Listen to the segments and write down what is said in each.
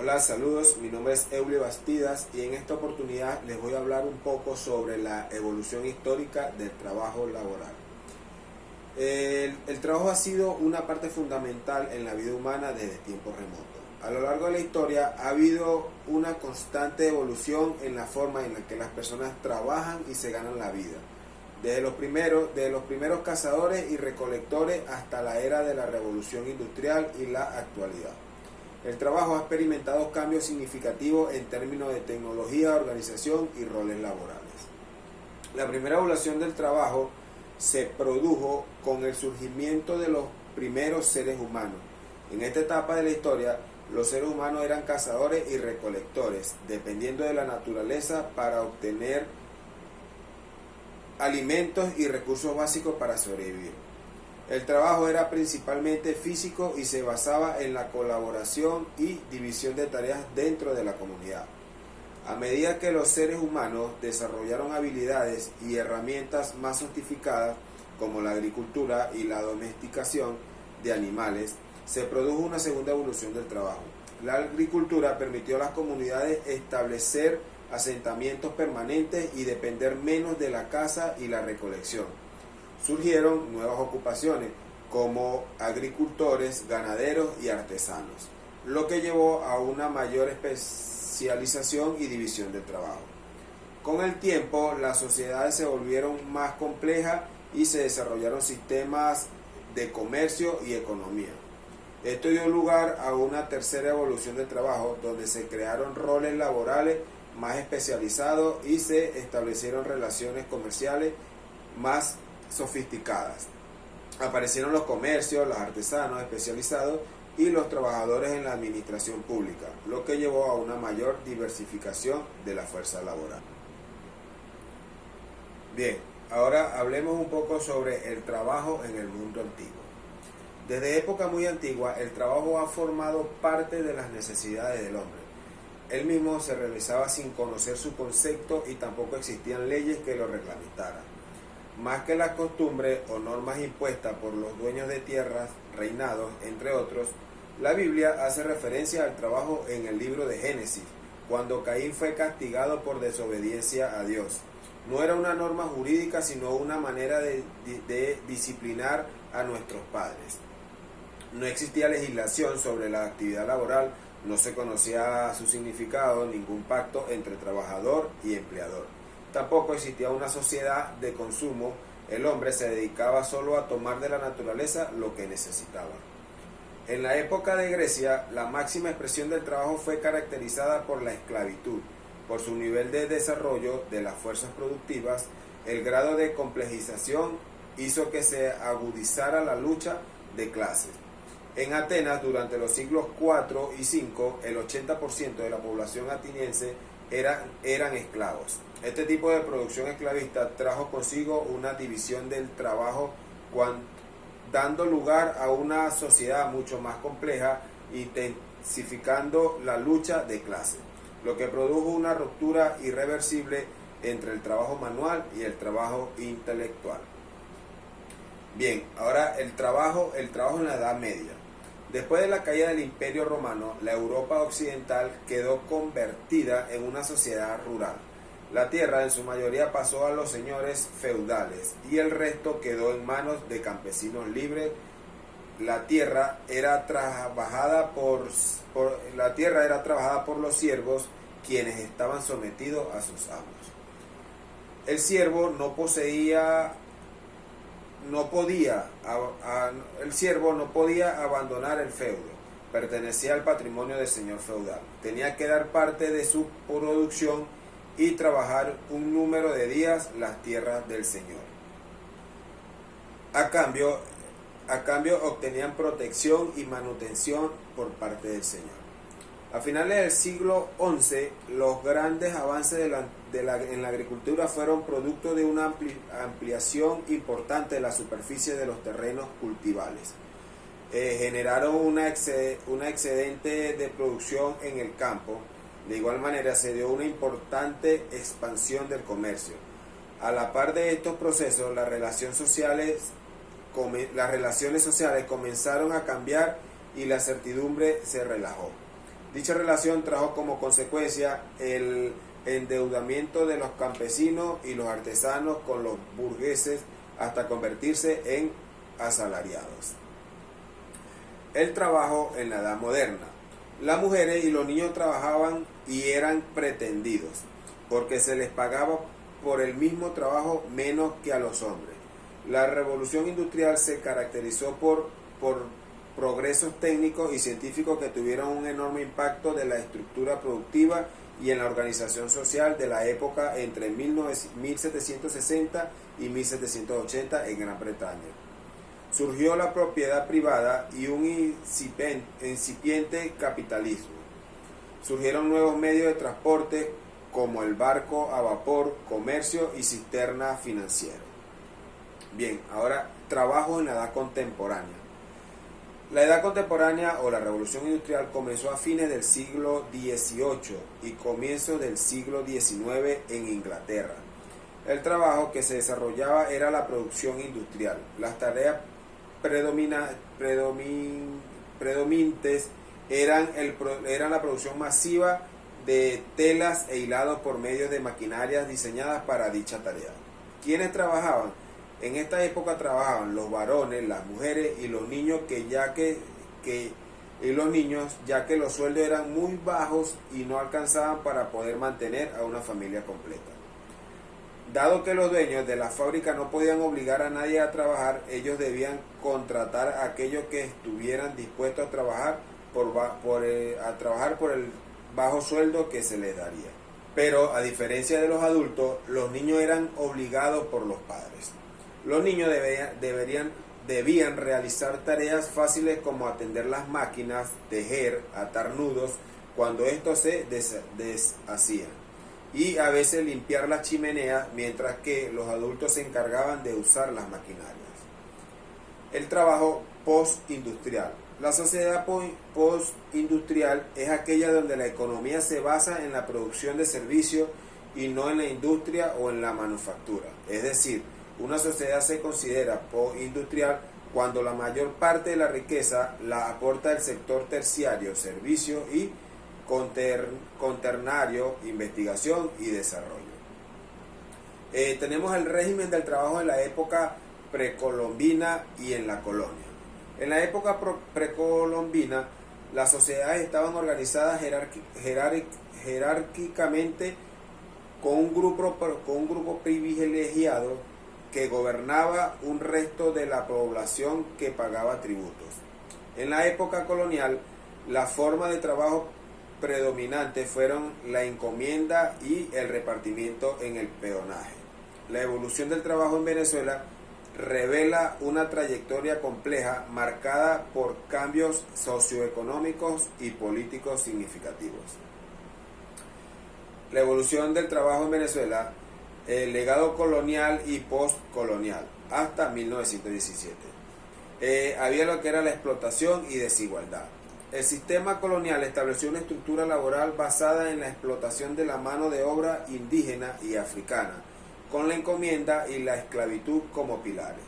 Hola, saludos, mi nombre es Eulio Bastidas y en esta oportunidad les voy a hablar un poco sobre la evolución histórica del trabajo laboral. El trabajo ha sido una parte fundamental en la vida humana desde tiempos remotos. A lo largo de la historia ha habido una constante evolución en la forma en la que las personas trabajan y se ganan la vida. Desde los primeros cazadores y recolectores hasta la era de la revolución industrial y la actualidad. El trabajo ha experimentado cambios significativos en términos de tecnología, organización y roles laborales. La primera evolución del trabajo se produjo con el surgimiento de los primeros seres humanos. En esta etapa de la historia, los seres humanos eran cazadores y recolectores, dependiendo de la naturaleza para obtener alimentos y recursos básicos para sobrevivir. El trabajo era principalmente físico y se basaba en la colaboración y división de tareas dentro de la comunidad. A medida que los seres humanos desarrollaron habilidades y herramientas más sofisticadas, como la agricultura y la domesticación de animales, se produjo una segunda evolución del trabajo. La agricultura permitió a las comunidades establecer asentamientos permanentes y depender menos de la caza y la recolección. Surgieron nuevas ocupaciones como agricultores, ganaderos y artesanos, lo que llevó a una mayor especialización y división del trabajo. Con el tiempo, las sociedades se volvieron más complejas y se desarrollaron sistemas de comercio y economía. Esto dio lugar a una tercera evolución del trabajo, donde se crearon roles laborales más especializados y se establecieron relaciones comerciales más sofisticadas. Aparecieron los comercios, los artesanos especializados y los trabajadores en la administración pública, lo que llevó a una mayor diversificación de la fuerza laboral. Bien, ahora hablemos un poco sobre el trabajo en el mundo antiguo. Desde época muy antigua, el trabajo ha formado parte de las necesidades del hombre. Él mismo se realizaba sin conocer su concepto y tampoco existían leyes que lo reglamentaran. Más que las costumbres o normas impuestas por los dueños de tierras, reinados, entre otros, la Biblia hace referencia al trabajo en el libro de Génesis, cuando Caín fue castigado por desobediencia a Dios. No era una norma jurídica, sino una manera de disciplinar a nuestros padres. No existía legislación sobre la actividad laboral, no se conocía su significado, ningún pacto entre trabajador y empleador. Tampoco existía una sociedad de consumo, el hombre se dedicaba solo a tomar de la naturaleza lo que necesitaba. En la época de Grecia, la máxima expresión del trabajo fue caracterizada por la esclavitud, por su nivel de desarrollo de las fuerzas productivas. El grado de complejización hizo que se agudizara la lucha de clases. En Atenas, durante los siglos IV y V, el 80% de la población ateniense eran esclavos. Este tipo de producción esclavista trajo consigo una división del trabajo, dando lugar a una sociedad mucho más compleja, intensificando la lucha de clases, lo que produjo una ruptura irreversible entre el trabajo manual y el trabajo intelectual. Bien, ahora el trabajo en la Edad Media. Después de la caída del Imperio Romano, la Europa occidental quedó convertida en una sociedad rural. La tierra en su mayoría pasó a los señores feudales y el resto quedó en manos de campesinos libres. La tierra era trabajada por los siervos, quienes estaban sometidos a sus amos. El siervo no podía abandonar el feudo, pertenecía al patrimonio del señor feudal. Tenía que dar parte de su producción y trabajar un número de días las tierras del señor. A cambio obtenían protección y manutención por parte del señor. A finales del siglo XI, los grandes avances en la agricultura fueron producto de una ampliación importante de la superficie de los terrenos cultivables. Generaron una excedente de producción en el campo. De igual manera, se dio una importante expansión del comercio. A la par de estos procesos, las relaciones sociales comenzaron a cambiar y la certidumbre se relajó. Dicha relación trajo como consecuencia el endeudamiento de los campesinos y los artesanos con los burgueses hasta convertirse en asalariados. El trabajo en la Edad Moderna. Las mujeres y los niños trabajaban y eran pretendidos, porque se les pagaba por el mismo trabajo menos que a los hombres. La revolución industrial se caracterizó por progresos técnicos y científicos que tuvieron un enorme impacto de la estructura productiva y en la organización social de la época entre 1760 y 1780 en Gran Bretaña. Surgió la propiedad privada y un incipiente capitalismo. Surgieron nuevos medios de transporte como el barco a vapor, comercio y cisterna financiero. Bien, ahora trabajo en la edad contemporánea. La edad contemporánea o la revolución industrial comenzó a fines del siglo XVIII y comienzos del siglo XIX en Inglaterra. El trabajo que se desarrollaba era la producción industrial. Las tareas predominantes eran la producción masiva de telas e hilados por medio de maquinarias diseñadas para dicha tarea. ¿Quiénes trabajaban? En esta época trabajaban los varones, las mujeres y los niños ya que los sueldos eran muy bajos y no alcanzaban para poder mantener a una familia completa. Dado que los dueños de la fábrica no podían obligar a nadie a trabajar, ellos debían contratar a aquellos que estuvieran dispuestos a trabajar por el bajo sueldo que se les daría. Pero a diferencia de los adultos, los niños eran obligados por los padres. Los niños debían realizar tareas fáciles como atender las máquinas, tejer, atar nudos cuando estos se deshacían, y a veces limpiar las chimeneas, mientras que los adultos se encargaban de usar las maquinarias. El trabajo postindustrial. La sociedad postindustrial es aquella donde la economía se basa en la producción de servicios y no en la industria o en la manufactura. Es decir, una sociedad se considera postindustrial cuando la mayor parte de la riqueza la aporta el sector terciario, servicio y cuaternario, investigación y desarrollo. Tenemos el régimen del trabajo en la época precolombina y en la colonia. En la época precolombina, las sociedades estaban organizadas jerárquicamente con un grupo privilegiado que gobernaba un resto de la población que pagaba tributos. En la época colonial, la forma de trabajo predominante fueron la encomienda y el repartimiento en el peonaje. La evolución del trabajo en Venezuela revela una trayectoria compleja marcada por cambios socioeconómicos y políticos significativos. La evolución del trabajo en Venezuela, el legado colonial y postcolonial, hasta 1917. Había lo que era la explotación y desigualdad. El sistema colonial estableció una estructura laboral basada en la explotación de la mano de obra indígena y africana, con la encomienda y la esclavitud como pilares.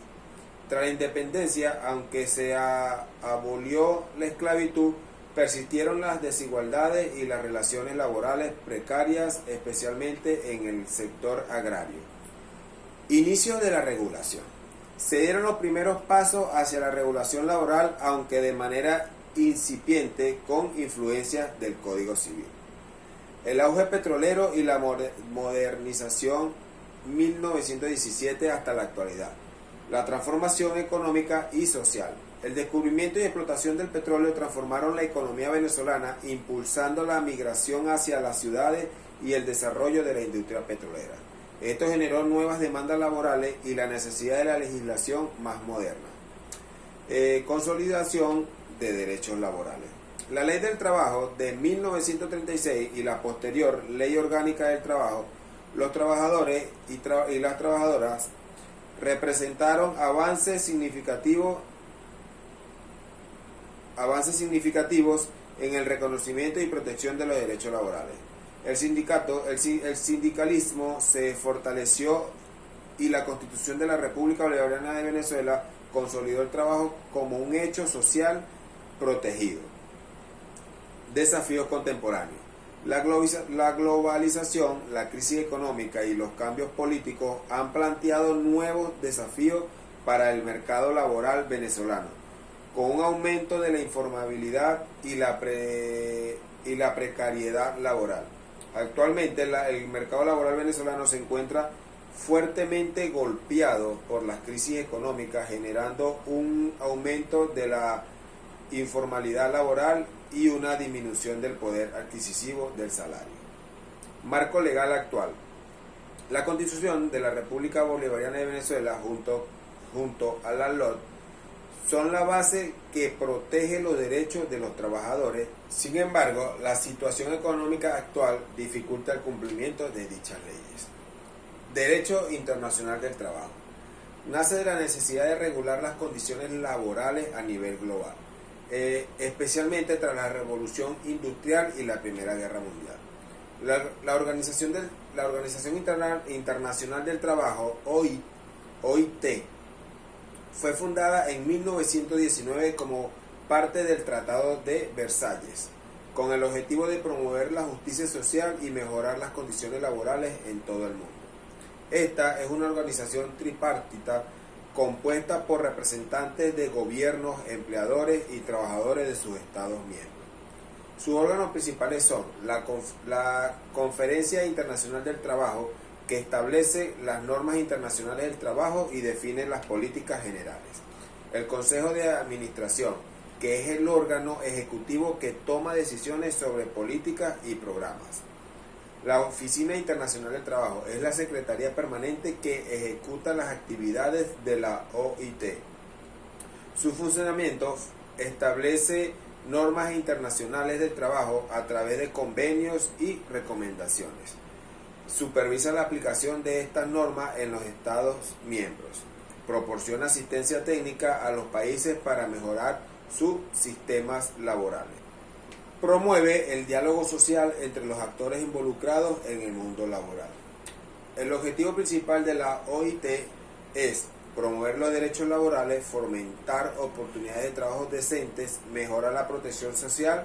Tras la independencia, aunque se abolió la esclavitud, persistieron las desigualdades y las relaciones laborales precarias, especialmente en el sector agrario. Inicio de la regulación. Se dieron los primeros pasos hacia la regulación laboral, aunque de manera incipiente, con influencias del Código Civil. El auge petrolero y la modernización 1917 hasta la actualidad. La transformación económica y social. El descubrimiento y explotación del petróleo transformaron la economía venezolana, impulsando la migración hacia las ciudades y el desarrollo de la industria petrolera. Esto generó nuevas demandas laborales y la necesidad de la legislación más moderna. Consolidación de derechos laborales. La Ley del Trabajo de 1936 y la posterior Ley Orgánica del Trabajo, los trabajadores y las trabajadoras representaron avances significativos en el reconocimiento y protección de los derechos laborales. El sindicalismo se fortaleció y la Constitución de la República Bolivariana de Venezuela consolidó el trabajo como un hecho social protegido. Desafíos contemporáneos. La globalización, la crisis económica y los cambios políticos han planteado nuevos desafíos para el mercado laboral venezolano, con un aumento de la informabilidad y la precariedad laboral. Actualmente el mercado laboral venezolano se encuentra fuertemente golpeado por las crisis económicas, generando un aumento de la informalidad laboral y una disminución del poder adquisitivo del salario. Marco legal actual. La Constitución de la República Bolivariana de Venezuela junto a la LOT son la base que protege los derechos de los trabajadores. Sin embargo, la situación económica actual dificulta el cumplimiento de dichas leyes. Derecho internacional del trabajo. Nace de la necesidad de regular las condiciones laborales a nivel global, especialmente tras la Revolución Industrial y la Primera Guerra Mundial. La Organización Internacional del Trabajo, OIT, fue fundada en 1919 como parte del Tratado de Versalles, con el objetivo de promover la justicia social y mejorar las condiciones laborales en todo el mundo. Esta es una organización tripartita compuesta por representantes de gobiernos, empleadores y trabajadores de sus estados miembros. Sus órganos principales son la Conferencia Internacional del Trabajo, que establece las normas internacionales del trabajo y define las políticas generales. El Consejo de Administración, que es el órgano ejecutivo que toma decisiones sobre políticas y programas. La Oficina Internacional del Trabajo es la secretaría permanente que ejecuta las actividades de la OIT. Su funcionamiento establece normas internacionales del trabajo a través de convenios y recomendaciones. Supervisa la aplicación de estas normas en los Estados miembros. Proporciona asistencia técnica a los países para mejorar sus sistemas laborales. Promueve el diálogo social entre los actores involucrados en el mundo laboral. El objetivo principal de la OIT es promover los derechos laborales, fomentar oportunidades de trabajo decentes, mejorar la protección social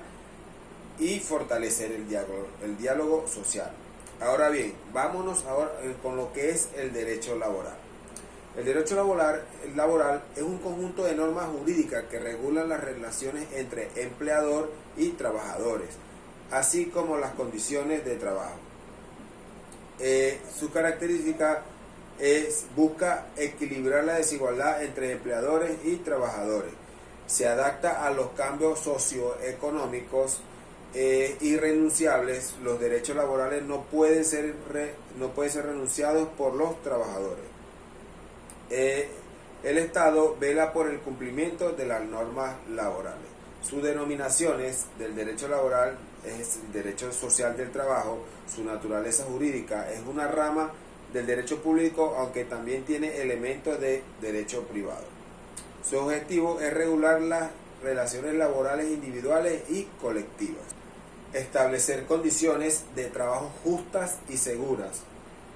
y fortalecer el diálogo social. Ahora bien, vámonos ahora con lo que es el derecho laboral. El derecho laboral es un conjunto de normas jurídicas que regulan las relaciones entre empleador y trabajadores, así como las condiciones de trabajo. Su característica busca equilibrar la desigualdad entre empleadores y trabajadores. Se adapta a los cambios socioeconómicos irrenunciables. Los derechos laborales no pueden ser renunciados por los trabajadores. El Estado vela por el cumplimiento de las normas laborales. Sus denominaciones del derecho laboral es el derecho social del trabajo. Su naturaleza jurídica es una rama del derecho público, aunque también tiene elementos de derecho privado. Su objetivo es regular las relaciones laborales individuales y colectivas, establecer condiciones de trabajo justas y seguras,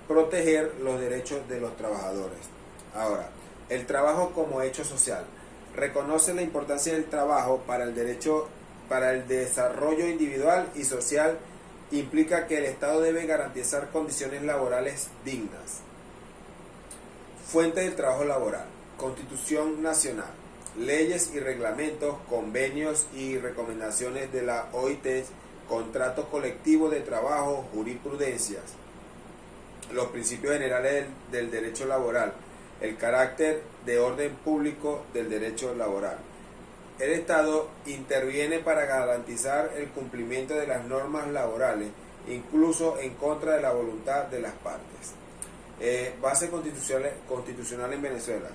proteger los derechos de los trabajadores. Ahora, el trabajo como hecho social. Reconoce la importancia del trabajo para el desarrollo individual y social. Implica que el Estado debe garantizar condiciones laborales dignas. Fuente del trabajo laboral. Constitución Nacional. Leyes y reglamentos, convenios y recomendaciones de la OIT, contratos colectivos de trabajo, jurisprudencias. Los principios generales del derecho laboral. El carácter de orden público del derecho laboral. El Estado interviene para garantizar el cumplimiento de las normas laborales, incluso en contra de la voluntad de las partes. Base constitucional en Venezuela.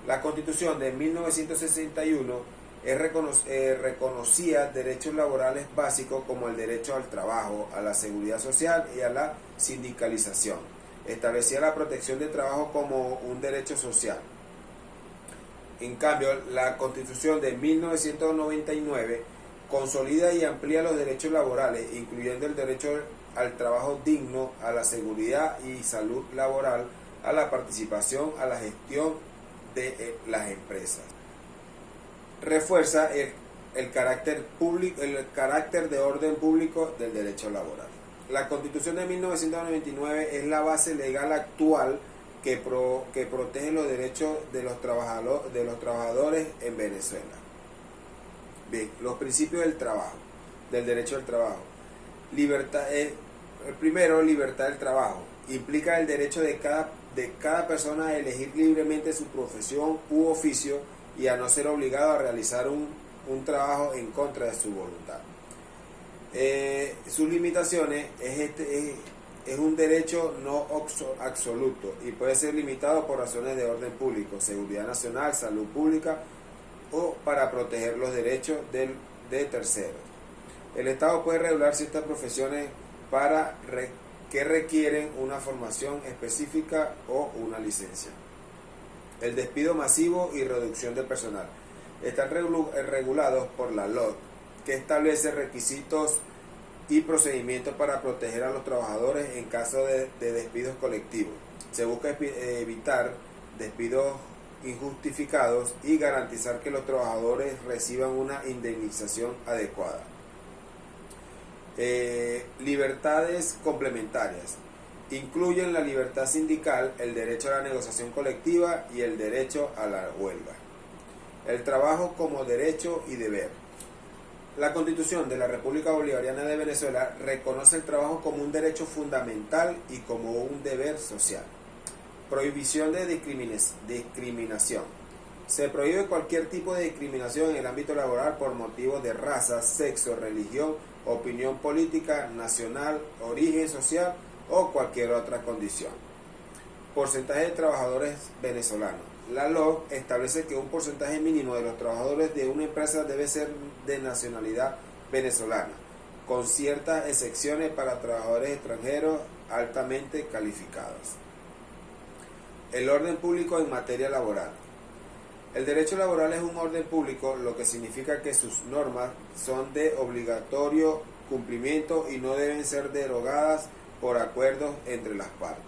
La Constitución de 1961 reconocía derechos laborales básicos como el derecho al trabajo, a la seguridad social y a la sindicalización. Establecía la protección del trabajo como un derecho social. En cambio, la Constitución de 1999 consolida y amplía los derechos laborales, incluyendo el derecho al trabajo digno, a la seguridad y salud laboral, a la participación, a la gestión de las empresas. Refuerza el carácter de orden público del derecho laboral. La Constitución de 1999 es la base legal actual que protege los derechos de los trabajadores en Venezuela. Bien, los principios del trabajo, del derecho al trabajo. Libertad, el primero, libertad del trabajo. Implica el derecho de cada persona a elegir libremente su profesión u oficio y a no ser obligado a realizar un trabajo en contra de su voluntad. Sus limitaciones es un derecho no absoluto y puede ser limitado por razones de orden público, seguridad nacional, salud pública o para proteger los derechos de terceros. El Estado puede regular ciertas profesiones que requieren una formación específica o una licencia. El despido masivo y reducción de personal están regulados por la LOT, que establece requisitos y procedimientos para proteger a los trabajadores en caso de despidos colectivos. Se busca evitar despidos injustificados y garantizar que los trabajadores reciban una indemnización adecuada. Libertades complementarias. Incluyen la libertad sindical, el derecho a la negociación colectiva y el derecho a la huelga. El trabajo como derecho y deber. La Constitución de la República Bolivariana de Venezuela reconoce el trabajo como un derecho fundamental y como un deber social. Prohibición de discriminación. Se prohíbe cualquier tipo de discriminación en el ámbito laboral por motivos de raza, sexo, religión, opinión política, nacional, origen social o cualquier otra condición. Porcentaje de trabajadores venezolanos. La LOC establece que un porcentaje mínimo de los trabajadores de una empresa debe ser de nacionalidad venezolana, con ciertas excepciones para trabajadores extranjeros altamente calificados. El orden público en materia laboral. El derecho laboral es un orden público, lo que significa que sus normas son de obligatorio cumplimiento y no deben ser derogadas por acuerdos entre las partes.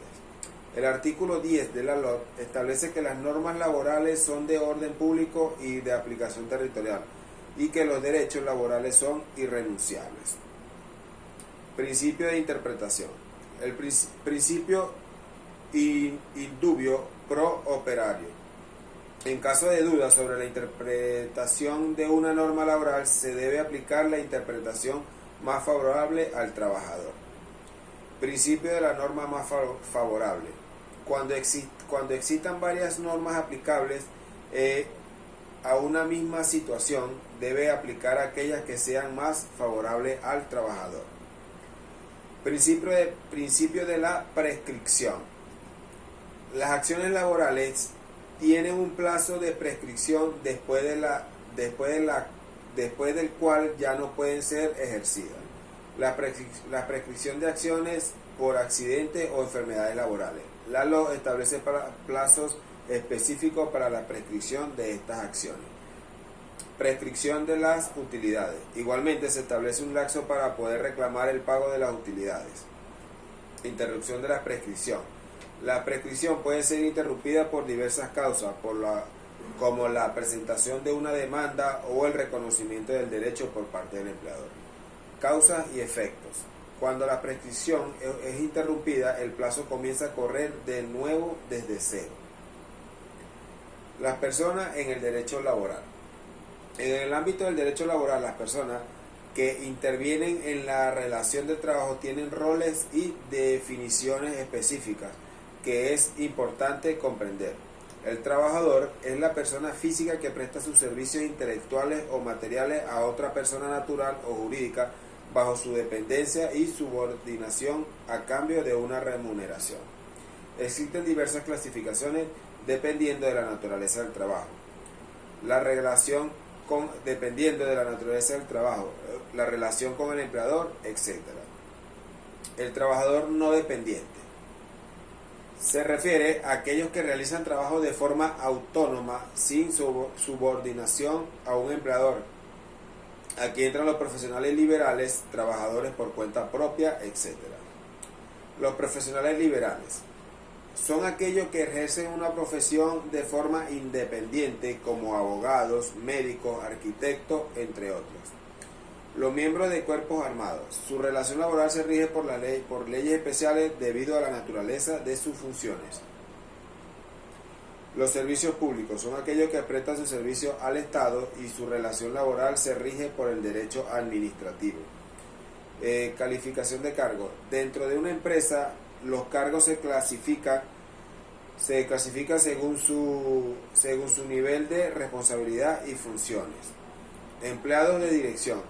El artículo 10 de la LOT establece que las normas laborales son de orden público y de aplicación territorial y que los derechos laborales son irrenunciables. Principio de interpretación. El principio indubio pro operario. En caso de duda sobre la interpretación de una norma laboral, se debe aplicar la interpretación más favorable al trabajador. Principio de la norma más favorable. Cuando existan varias normas aplicables a una misma situación, debe aplicar aquellas que sean más favorables al trabajador. Principio de la prescripción. Las acciones laborales tienen un plazo de prescripción después del cual ya no pueden ser ejercidas. La prescripción de acciones por accidentes o enfermedades laborales. La LOC establece plazos específicos para la prescripción de estas acciones. Prescripción de las utilidades. Igualmente se establece un lapso para poder reclamar el pago de las utilidades. Interrupción de la prescripción. La prescripción puede ser interrumpida por diversas causas, como la presentación de una demanda o el reconocimiento del derecho por parte del empleador. Causas y efectos. Cuando la prescripción es interrumpida, el plazo comienza a correr de nuevo desde cero. Las personas en el derecho laboral. En el ámbito del derecho laboral, las personas que intervienen en la relación de trabajo tienen roles y definiciones específicas que es importante comprender. El trabajador es la persona física que presta sus servicios intelectuales o materiales a otra persona natural o jurídica bajo su dependencia y subordinación a cambio de una remuneración. Existen diversas clasificaciones dependiendo de la naturaleza del trabajo. Dependiendo de la naturaleza del trabajo, la relación con el empleador, etc. El trabajador no dependiente se refiere a aquellos que realizan trabajo de forma autónoma sin subordinación a un empleador. Aquí entran los profesionales liberales, trabajadores por cuenta propia, etc. Los profesionales liberales son aquellos que ejercen una profesión de forma independiente, como abogados, médicos, arquitectos, entre otros. Los miembros de cuerpos armados. Su relación laboral se rige por leyes especiales debido a la naturaleza de sus funciones. Los servicios públicos son aquellos que prestan su servicio al Estado y su relación laboral se rige por el derecho administrativo. Calificación de cargos. Dentro de una empresa, los cargos se clasifican según su nivel de responsabilidad y funciones. Empleados de dirección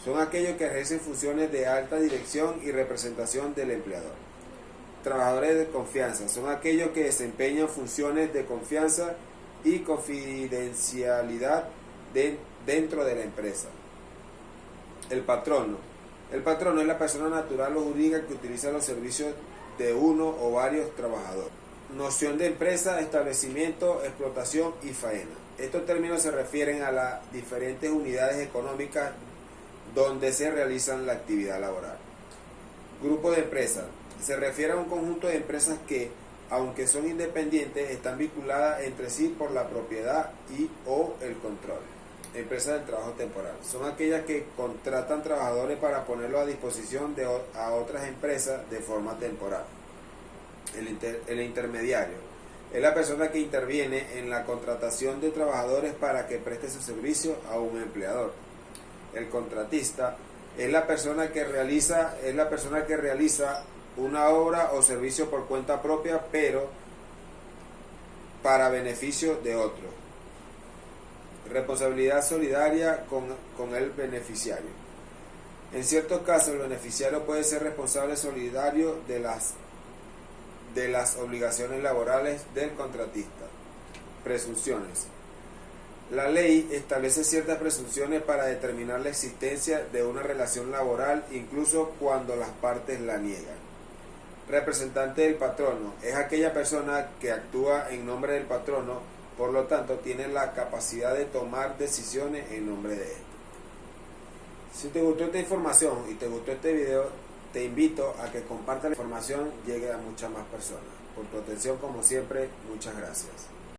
son aquellos que ejercen funciones de alta dirección y representación del empleador. Trabajadores de confianza son aquellos que desempeñan funciones de confianza y confidencialidad dentro de la empresa. El patrono. El patrono es la persona natural o jurídica que utiliza los servicios de uno o varios trabajadores. Noción de empresa, establecimiento, explotación y faena. Estos términos se refieren a las diferentes unidades económicas donde se realizan la actividad laboral. Grupo de empresas. Se refiere a un conjunto de empresas que, aunque son independientes, están vinculadas entre sí por la propiedad y o el control. Empresas del trabajo temporal. Son aquellas que contratan trabajadores para ponerlos a disposición a otras empresas de forma temporal. El intermediario es la persona que interviene en la contratación de trabajadores para que preste su servicio a un empleador. El contratista es la persona que realiza una obra o servicio por cuenta propia, pero para beneficio de otro. Responsabilidad solidaria con el beneficiario. En ciertos casos, el beneficiario puede ser responsable solidario de las obligaciones laborales del contratista. Presunciones. La ley establece ciertas presunciones para determinar la existencia de una relación laboral, incluso cuando las partes la niegan. Representante del patrono es aquella persona que actúa en nombre del patrono, por lo tanto tiene la capacidad de tomar decisiones en nombre de él. Si te gustó esta información y te gustó este video, te invito a que compartas la información, llegue a muchas más personas. Por tu atención, como siempre, muchas gracias.